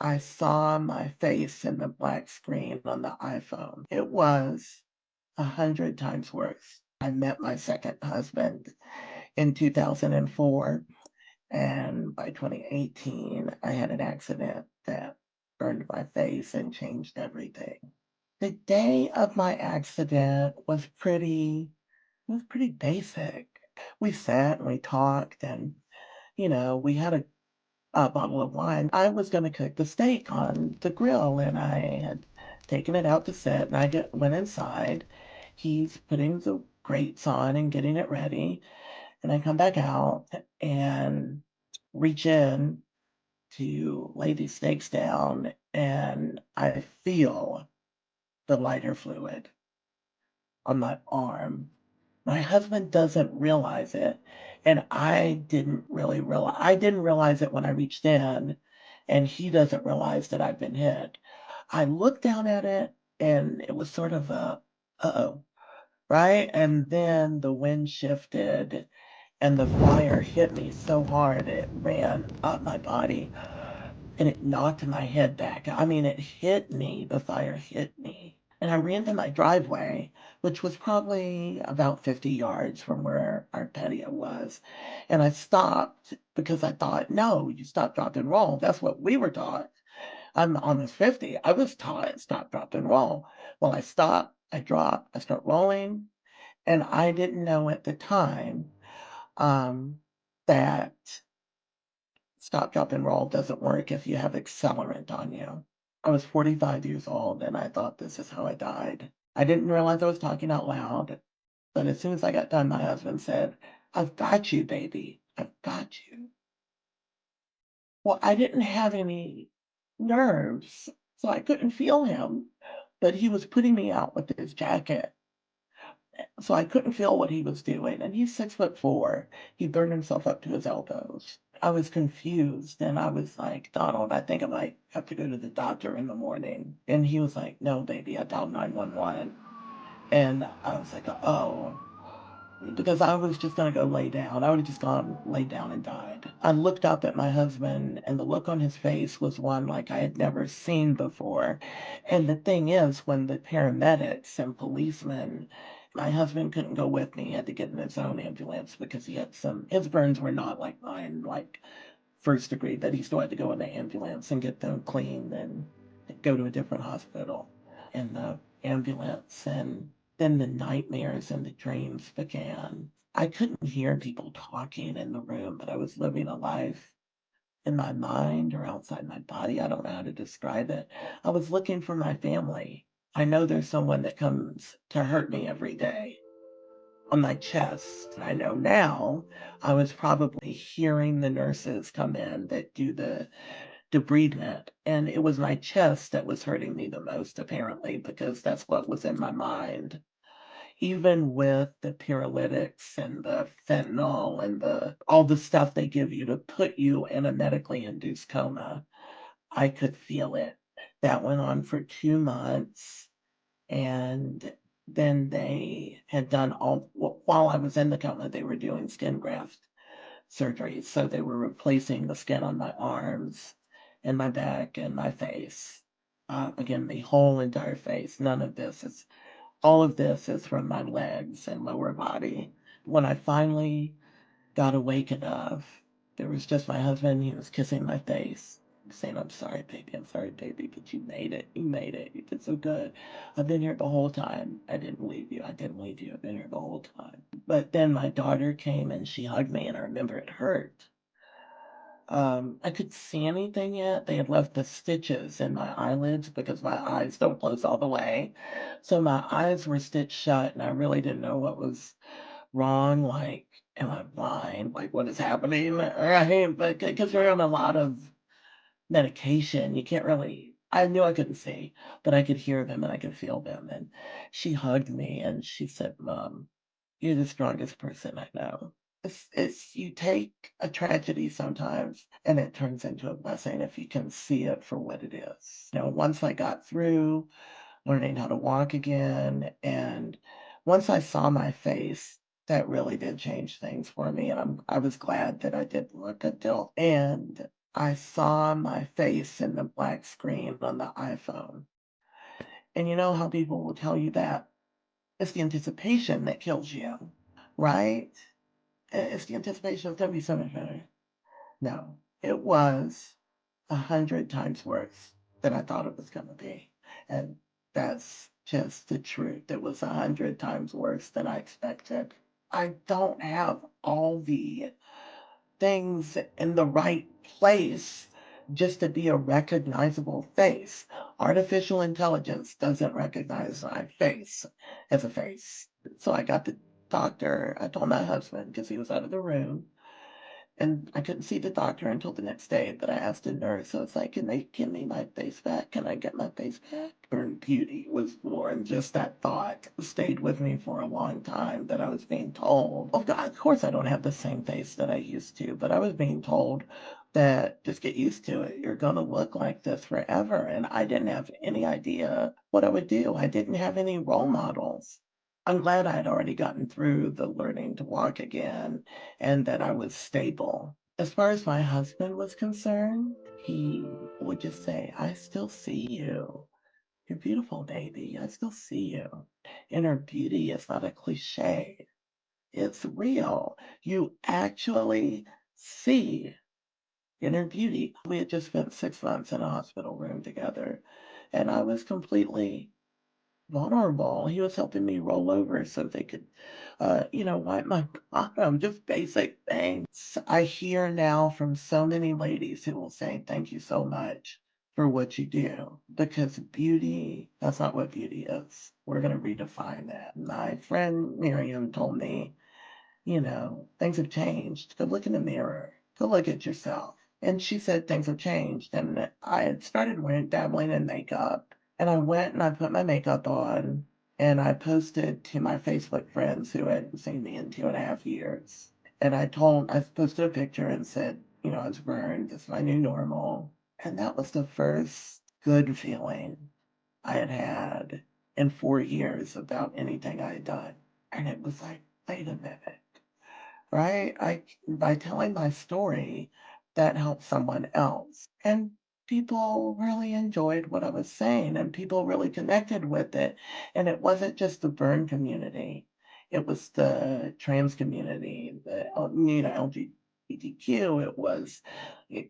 I saw my face in the black screen on the iPhone. It was 100 times worse. I met my second husband in 2004, and by 2018, I had an accident that burned my face and changed everything. The day of my accident was pretty basic. We sat and we talked and, we had a bottle of wine. I was gonna cook the steak on the grill, and I had taken it out to set, and went inside. He's putting the grates on and getting it ready, and I come back out and reach in to lay these steaks down, and I feel the lighter fluid on my arm. My husband doesn't realize it, and I didn't realize it when I reached in, and he doesn't realize that I've been hit. I looked down at it, and it was sort of a, "Uh-oh," right? And then the wind shifted, and the fire hit me so hard it ran up my body, and it knocked my head back. I mean, it hit me, the fire hit me. And I ran to my driveway, which was probably about 50 yards from where our patio was. And I stopped because I thought, no, you stop, drop, and roll. That's what we were taught. I'm almost 50. I was taught stop, drop, and roll. Well, I stop, I drop, I start rolling. And I didn't know at the time that stop, drop, and roll doesn't work if you have accelerant on you. I was 45 years old and I thought this is how I died. I didn't realize I was talking out loud, but as soon as I got done, my husband said, "I've got you, baby. I've got you." Well, I didn't have any nerves, so I couldn't feel him, but he was putting me out with his jacket, so I couldn't feel what he was doing. And he's 6'4". He burned himself up to his elbows. I was confused and I was like, "Donald, I think I might have to go to the doctor in the morning." And he was like, "No, baby, I dialed 911." And I was like, "Oh," because I was just gonna go lay down. I would have just gone lay down and died. I looked up at my husband, and the look on his face was one like I had never seen before. And the thing is, when the paramedics and policemen, my husband couldn't go with me. He had to get in his own ambulance because his burns were not like mine, like first degree, but he still had to go in the ambulance and get them cleaned and go to a different hospital in the ambulance. And then the nightmares and the dreams began. I couldn't hear people talking in the room, but I was living a life in my mind or outside my body. I don't know how to describe it. I was looking for my family. I know there's someone that comes to hurt me every day on my chest. I know now I was probably hearing the nurses come in that do the debridement, and it was my chest that was hurting me the most, apparently, because that's what was in my mind. Even with the paralytics and the fentanyl and all the stuff they give you to put you in a medically induced coma, I could feel it. That went on for 2 months. And then they had done while I was in the coma, they were doing skin graft surgery. So they were replacing the skin on my arms and my back and my face. Again, the whole entire face. All of this is from my legs and lower body. When I finally got awake enough, there was just my husband. He was kissing my face, saying, I'm sorry, baby, but you made it. You made it. You did so good. I've been here the whole time. I didn't leave you. I didn't leave you. I've been here the whole time." But then my daughter came and she hugged me, and I remember it hurt. I couldn't see anything yet. They had left the stitches in my eyelids because my eyes don't close all the way. So my eyes were stitched shut, and I really didn't know what was wrong. Like, am I blind? Like, what is happening? Right? But because you're on a lot of medication, you can't really. I knew I couldn't see, but I could hear them and I could feel them. And she hugged me and she said, "Mom, you're the strongest person I know." It's you take a tragedy sometimes and it turns into a blessing if you can see it for what it is. Once I got through learning how to walk again, and once I saw my face, that really did change things for me. And I was glad that I did look until and I saw my face in the black screen on the iPhone. And you know how people will tell you that it's the anticipation that kills you, right? It's the anticipation of gonna be so much better. No, it was 100 times worse than I thought it was gonna be. And that's just the truth. It was 100 times worse than I expected. I don't have all the things in the right place just to be a recognizable face. Artificial intelligence doesn't recognize my face as a face. So I got the doctor, I told my husband because he was out of the room, and I couldn't see the doctor until the next day, but I asked the nurse, I was like, can they give me my face back? Can I get my face back? Burn Beauty was born. Just that thought stayed with me for a long time that I was being told. Oh God, of course I don't have the same face that I used to, but I was being told that just get used to it. You're gonna look like this forever. And I didn't have any idea what I would do. I didn't have any role models. I'm glad I had already gotten through the learning to walk again and that I was stable. As far as my husband was concerned, he would just say, I still see you. You're beautiful, baby. I still see you. Inner beauty is not a cliche, it's real. You actually see inner beauty. We had just spent 6 months in a hospital room together, and I was completely vulnerable. He was helping me roll over so they could, wipe my bottom, just basic things. I hear now from so many ladies who will say, thank you so much for what you do. Because beauty, that's not what beauty is. We're going to redefine that. My friend Miriam told me, things have changed. Go look in the mirror. Go look at yourself. And she said things have changed. And I had started dabbling in makeup. And I went and I put my makeup on. And I posted to my Facebook friends who hadn't seen me in 2.5 years. And I posted a picture and said, I was burned. This is my new normal. And that was the first good feeling I had had in 4 years about anything I had done. And it was like, wait a minute, right? By telling my story, that helped someone else. And people really enjoyed what I was saying and people really connected with it. And it wasn't just the burn community. It was the trans community, the LGBTQ, it was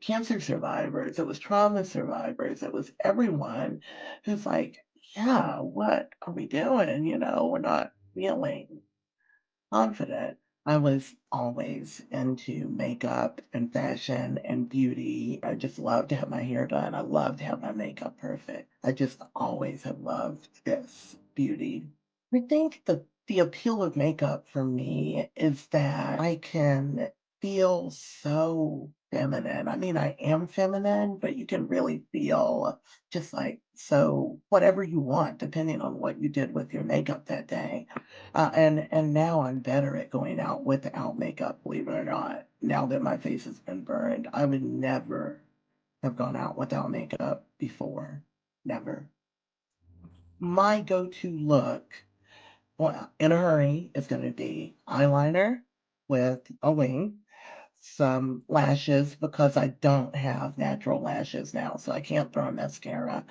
cancer survivors, it was trauma survivors, it was everyone who's like, yeah, what are we doing? We're not feeling confident. I was always into makeup and fashion and beauty. I just loved to have my hair done. I loved to have my makeup perfect. I just always have loved this beauty. I think the appeal of makeup for me is that I can feel so feminine. I mean, I am feminine, but you can really feel just like so whatever you want, depending on what you did with your makeup that day. And now I'm better at going out without makeup, believe it or not. Now that my face has been burned, I would never have gone out without makeup before. Never. My go-to look, well, in a hurry, is going to be eyeliner with a wing, some lashes because I don't have natural lashes now, so I can't throw on mascara.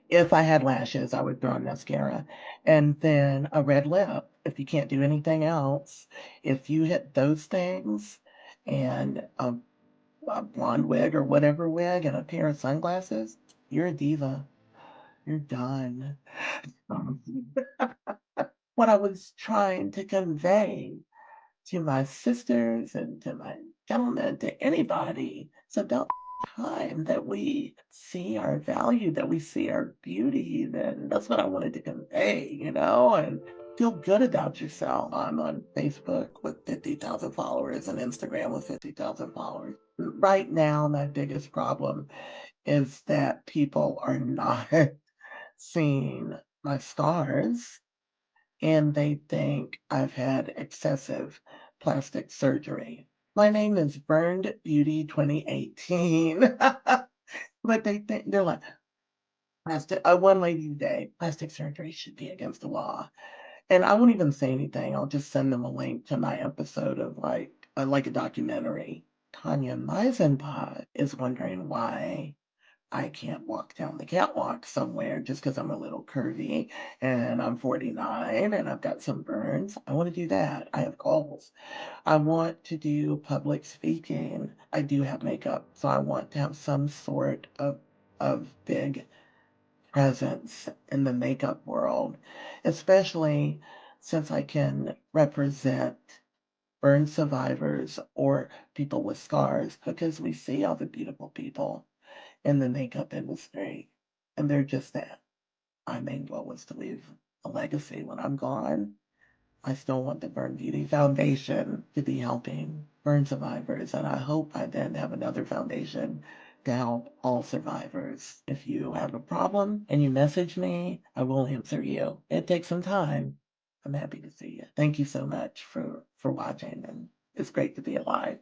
If I had lashes, I would throw on mascara. And then a red lip. If you can't do anything else, if you hit those things and a blonde wig or whatever wig and a pair of sunglasses, you're a diva. You're done. Um, what I was trying to convey to my sisters and to my gentlemen, to anybody. It's about time that we see our value, that we see our beauty. Then that's what I wanted to convey, and feel good about yourself. I'm on Facebook with 50,000 followers and Instagram with 50,000 followers. Right now, my biggest problem is that people are not seeing my stars and they think I've had excessive plastic surgery. My name is Burned Beauty 2018. But they're like, one lady today, plastic surgery should be against the law. And I won't even say anything. I'll just send them a link to my episode of like a documentary. Tanya Meisenbach is wondering why I can't walk down the catwalk somewhere just because 'cause I'm a little curvy and I'm 49 and I've got some burns. I wanna do that. I have goals. I want to do public speaking. I do have makeup, so I want to have some sort of big presence in the makeup world, especially since I can represent burn survivors or people with scars because we see all the beautiful people in the makeup industry, and they're just that. My main goal was to leave a legacy when I'm gone. I still want the Burn Beauty Foundation to be helping burn survivors, and I hope I then have another foundation to help all survivors. If you have a problem and you message me, I will answer you. It takes some time. I'm happy to see you. Thank you so much for watching, and it's great to be alive.